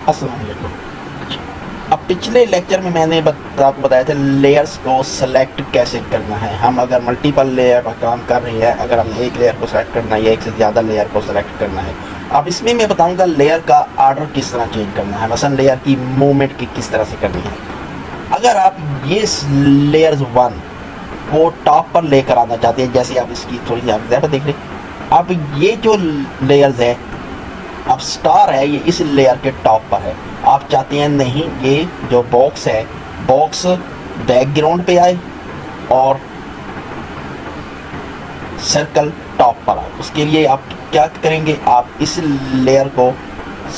अस्सलाम वालेकुम। अब पिछले लेक्चर में मैंने आपको बताया था लेयर्स को सेलेक्ट कैसे करना है। हम अगर मल्टीपल लेयर पर काम कर रहे हैं, अगर हम एक लेयर को सेलेक्ट करना है या एक से ज़्यादा लेयर को सेलेक्ट करना है। अब इसमें मैं बताऊंगा लेयर का आर्डर किस तरह चेंज करना है, मसलन लेयर की मूवमेंट की किस तरह से करनी है। अगर आप ये लेयर्स 1 को टॉप पर लेकर आना चाहते हैं, जैसे आप इसकी थोड़ी ज़्यादा देख रहे, अब ये जो लेयर्स है, अब स्टार है ये इस लेयर के टॉप पर है। आप चाहते हैं नहीं ये जो बॉक्स है, बॉक्स बैकग्राउंड पे आए और सर्कल टॉप पर आए। उसके लिए आप क्या करेंगे, आप इस लेयर को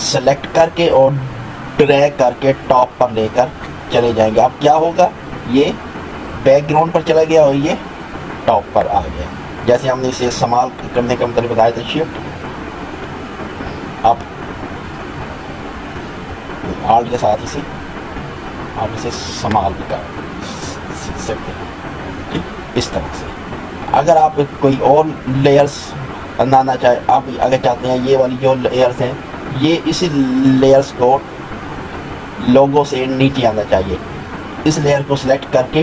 सेलेक्ट करके और ड्रैग करके टॉप पर लेकर चले जाएंगे। अब क्या होगा, ये बैकग्राउंड पर चला गया और ये टॉप पर आ गया। जैसे हमने इसे इस्तेमाल करने का मतलब बताया था, शिफ्ट आप आर्ट के साथ इसे आप इसे संभाल कर सकते हैं इस तरह से। अगर आप कोई और लेयर्स बनाना चाहे, आप अगर चाहते हैं ये वाली जो लेयर्स हैं, ये इस लेयर्स को लोगों से नीचे आना चाहिए, इस लेयर को सिलेक्ट करके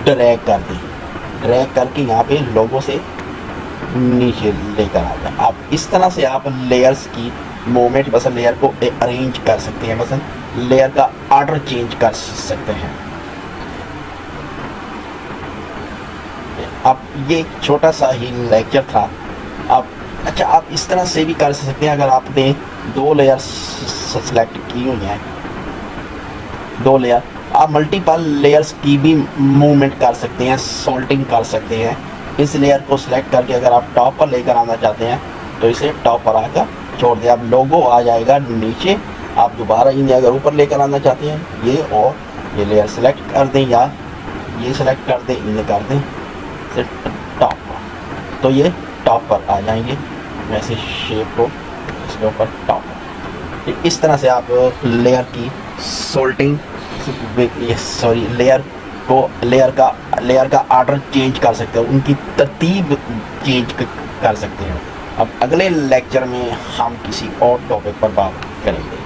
ड्रैग कर दें, ड्रैग करके यहाँ पे लोगों से नीचे लेकर आ जाए। आप इस तरह से आप लेयर्स की मूवमेंट, बस लेयर को अरेंज कर सकते हैं, बस लेयर का ऑर्डर चेंज कर सकते हैं। अब ये छोटा सा ही लेक्चर था। अब अच्छा, आप इस तरह से भी कर सकते हैं, अगर आपने 2 लेयर सेलेक्ट की हुई हैं, 2 लेयर, आप मल्टीपल लेयर्स की भी मूवमेंट कर सकते हैं, सोल्टिंग कर सकते हैं। इस लेयर को सिलेक्ट करके अगर आप टॉप पर लेकर आना चाहते हैं तो इसे टॉप पर आकर छोड़ दें, अब लोगो आ जाएगा नीचे। आप दोबारा इन्हें अगर ऊपर लेकर आना चाहते हैं, ये और ये लेयर सेलेक्ट कर दें या ये सेलेक्ट कर दें, इन्हें कर दें टॉप पर, तो ये टॉप पर आ जाएंगे। वैसे शेप को इसके ऊपर टॉप पर, इस तरह से आप लेयर की सोल्टिंग, लेयर का ऑर्डर चेंज कर सकते हो, उनकी तरतीब चेंज कर सकते हो। अब अगले लेक्चर में हम किसी और टॉपिक पर बात करेंगे।